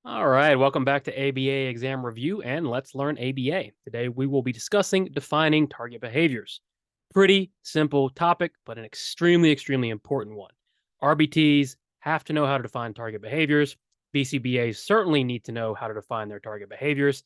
All right, welcome back to ABA exam review and let's learn ABA. Today we will be discussing defining target behaviors. Pretty simple topic, but an extremely important one. RBTs have to know how to define target behaviors. BCBAs certainly need to know how to define their target behaviors.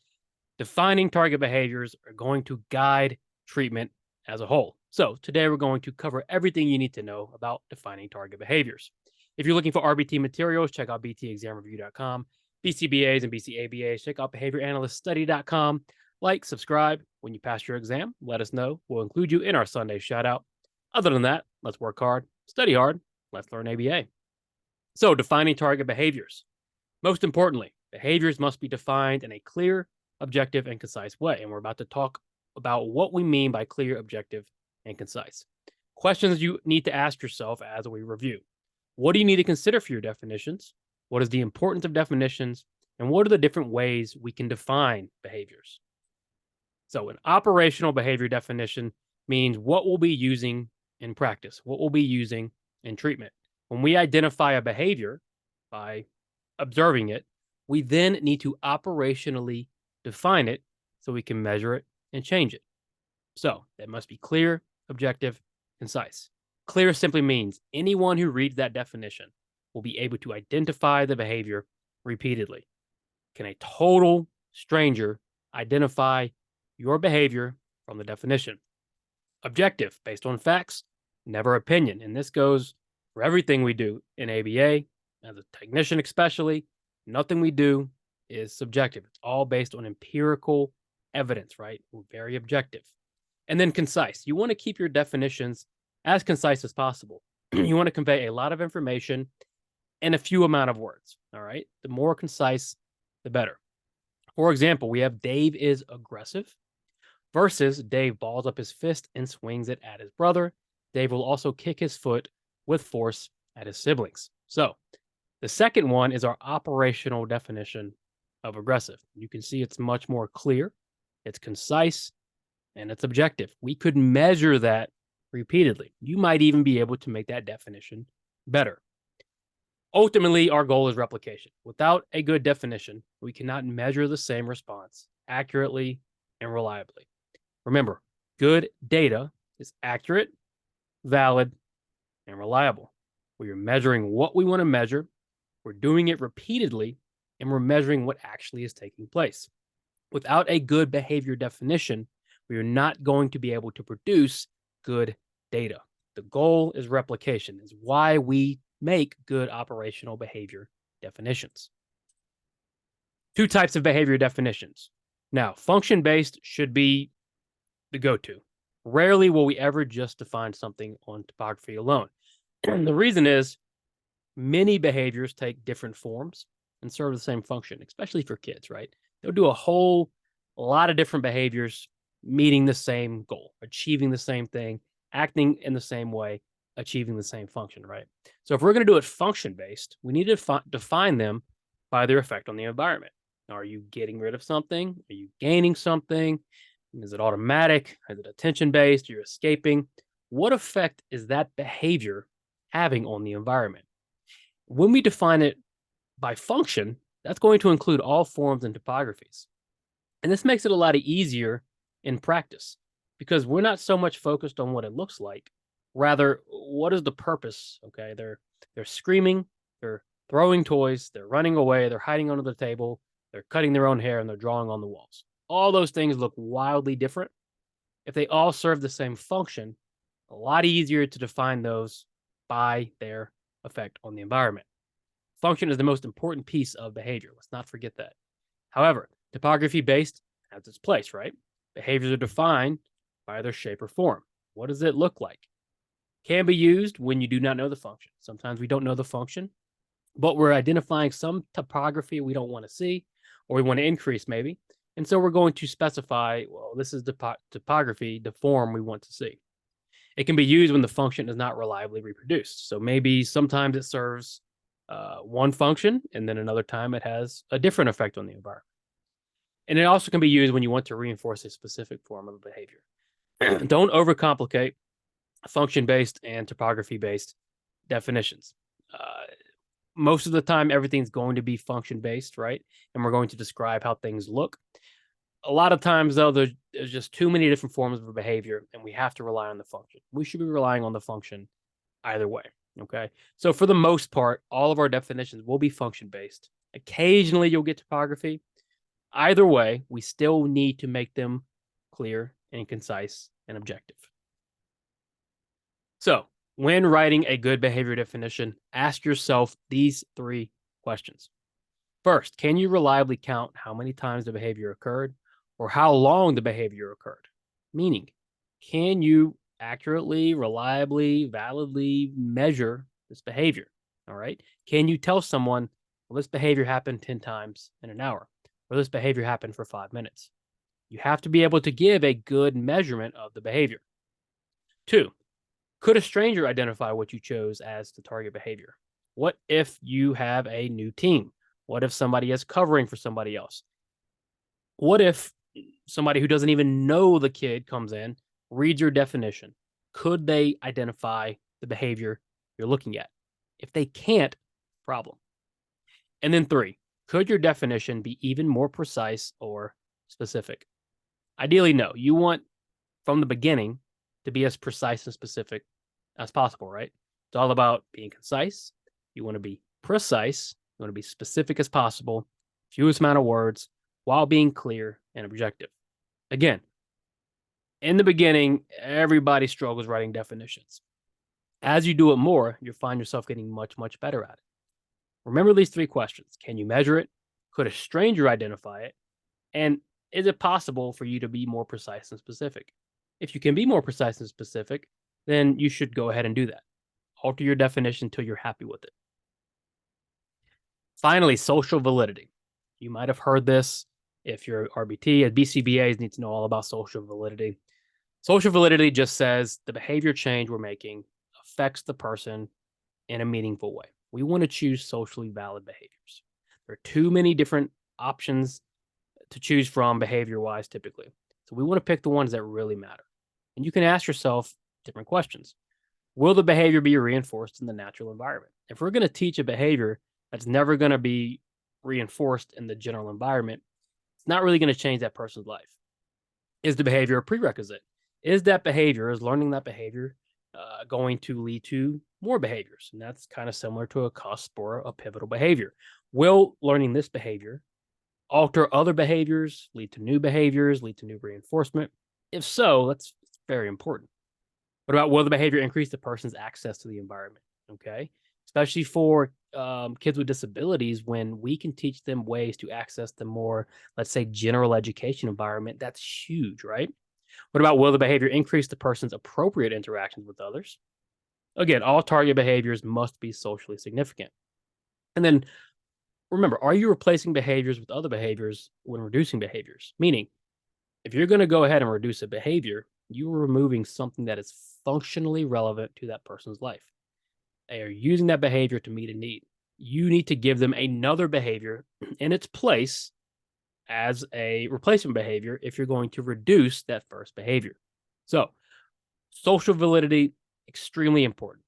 Defining target behaviors are going to guide treatment as a whole. So today we're going to cover everything you need to know about defining target behaviors. If you're looking for RBT materials, check out btexamreview.com. BCBAs and BCABAs, check out behavioranalyststudy.com. Like, subscribe. When you pass your exam, let us know. We'll include you in our Sunday shout out. Other than that, let's work hard, study hard, let's learn ABA. So, defining target behaviors. Most importantly, behaviors must be defined in a clear, objective, and concise way. And we're about to talk about what we mean by clear, objective, and concise. Questions you need to ask yourself as we review. What do you need to consider for your definitions? What is the importance of definitions? And what are the different ways we can define behaviors? So, an operational behavior definition means what we'll be using in practice, what we'll be using in treatment. When we identify a behavior by observing it, we then need to operationally define it so we can measure it and change it. So, that must be clear, objective, concise. Clear simply means anyone who reads that definition will be able to identify the behavior repeatedly. Can a total stranger identify your behavior from the definition? Objective, based on facts, never opinion. And this goes for everything we do in ABA, as a technician especially. Nothing we do is subjective. It's all based on empirical evidence, right? We're very objective. And then concise. You want to keep your definitions as concise as possible. You want to convey a lot of information in a few amount of words. All right. The more concise, the better. For example, we have Dave is aggressive versus Dave balls up his fist and swings it at his brother. Dave will also kick his foot with force at his siblings. So the second one is our operational definition of aggressive. You can see it's much more clear, it's concise, and it's objective. We could measure that repeatedly. You might even be able to make that definition better. Ultimately, our goal is replication. Without a good definition, we cannot measure the same response accurately and reliably. Remember, good data is accurate, valid, and reliable. We are measuring what we want to measure, we're doing it repeatedly, and we're measuring what actually is taking place. Without a good behavior definition, we are not going to be able to produce good data. The goal is replication, is why we make good operational behavior definitions. Two types of behavior definitions. Now, function-based should be the go-to. Rarely will we ever just define something on topography alone. And the reason is many behaviors take different forms and serve the same function, especially for kids, right? They'll do a whole lot of different behaviors meeting the same goal, achieving the same thing, acting in the same way, achieving the same function, right? So if we're going to do it function-based, we need to define them by their effect on the environment. Are you getting rid of something? Are you gaining something? Is it automatic? Is it attention-based? You're escaping? What effect is that behavior having on the environment? When we define it by function, that's going to include all forms and topographies. And this makes it a lot easier in practice because we're not so much focused on what it looks like. Rather, what is the purpose? Okay, they're screaming, they're throwing toys, they're running away, they're hiding under the table, they're cutting their own hair, and they're drawing on the walls. All those things look wildly different. If they all serve the same function, a lot easier to define those by their effect on the environment. Function is the most important piece of behavior. Let's not forget that. However, topography-based has its place, right? Behaviors are defined by their shape or form. What does it look like? Can be used when you do not know the function. Sometimes we don't know the function, but we're identifying some topography we don't want to see, or we want to increase maybe. And so we're going to specify, well, this is the topography, the form we want to see. It can be used when the function is not reliably reproduced. So maybe sometimes it serves one function, and then another time it has a different effect on the environment. And it also can be used when you want to reinforce a specific form of behavior. Don't overcomplicate function-based and topography-based definitions. most of the time, everything's going to be function-based, right? And we're going to describe how things look. A lot of times, though, there's just too many different forms of behavior, and we have to rely on the function. We should be relying on the function either way, okay? So for the most part, all of our definitions will be function-based. Occasionally, you'll get topography. Either way, we still need to make them clear and concise and objective. So when writing a good behavior definition, ask yourself these 3 questions. First, can you reliably count how many times the behavior occurred or how long the behavior occurred? Meaning, can you accurately, reliably, validly measure this behavior? All right. Can you tell someone, well, this behavior happened 10 times in an hour, or this behavior happened for 5 minutes? You have to be able to give a good measurement of the behavior. 2, could a stranger identify what you chose as the target behavior? What if you have a new team? What if somebody is covering for somebody else? What if somebody who doesn't even know the kid comes in, reads your definition? Could they identify the behavior you're looking at? If they can't, problem. And then 3, could your definition be even more precise or specific? Ideally, no. You want from the beginning to be as precise and specific as possible, right? It's all about being concise. You want to be precise. You want to be specific as possible, fewest amount of words, while being clear and objective. Again, in the beginning, everybody struggles writing definitions. As you do it more, you'll find yourself getting much, much better at it. Remember these 3 questions. Can you measure it? Could a stranger identify it? And is it possible for you to be more precise and specific? If you can be more precise and specific, then you should go ahead and do that. Alter your definition until you're happy with it. Finally, social validity. You might have heard this. If you're RBT, BCBAs need to know all about social validity. Social validity just says the behavior change we're making affects the person in a meaningful way. We want to choose socially valid behaviors. There are too many different options to choose from behavior-wise typically. So we want to pick the ones that really matter. And you can ask yourself different questions. Will the behavior be reinforced in the natural environment? If we're going to teach a behavior that's never going to be reinforced in the general environment, it's not really going to change that person's life. Is the behavior a prerequisite? Is learning that behavior going to lead to more behaviors? And that's kind of similar to a cusp or a pivotal behavior. Will learning this behavior alter other behaviors, lead to new behaviors, lead to new reinforcement? If so, that's very important. What about will the behavior increase the person's access to the environment? Okay. Especially for kids with disabilities, when we can teach them ways to access the more, let's say, general education environment, that's huge, right? What about will the behavior increase the person's appropriate interactions with others? Again, all target behaviors must be socially significant. And then remember, are you replacing behaviors with other behaviors when reducing behaviors? Meaning, if you're going to go ahead and reduce a behavior, you are removing something that is functionally relevant to that person's life. They are using that behavior to meet a need. You need to give them another behavior in its place as a replacement behavior if you're going to reduce that first behavior. So, social validity, extremely important.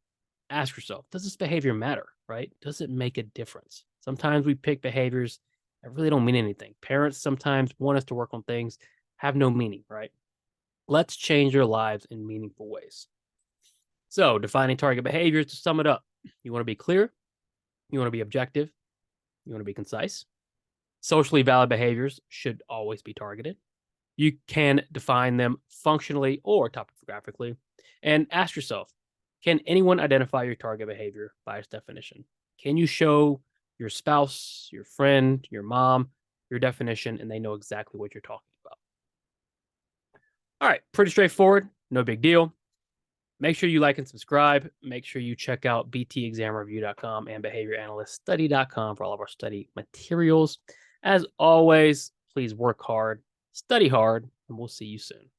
Ask yourself, does this behavior matter, right? Does it make a difference? Sometimes we pick behaviors that really don't mean anything. Parents sometimes want us to work on things have no meaning, right? Let's change your lives in meaningful ways. So, defining target behaviors, to sum it up, you want to be clear, you want to be objective, you want to be concise. Socially valid behaviors should always be targeted. You can define them functionally or topographically. And ask yourself, can anyone identify your target behavior by its definition? Can you show your spouse, your friend, your mom, your definition, and they know exactly what you're talking about? All right, pretty straightforward, no big deal. Make sure you like and subscribe. Make sure you check out btexamreview.com and behavioranalyststudy.com for all of our study materials. As always, please work hard, study hard, and we'll see you soon.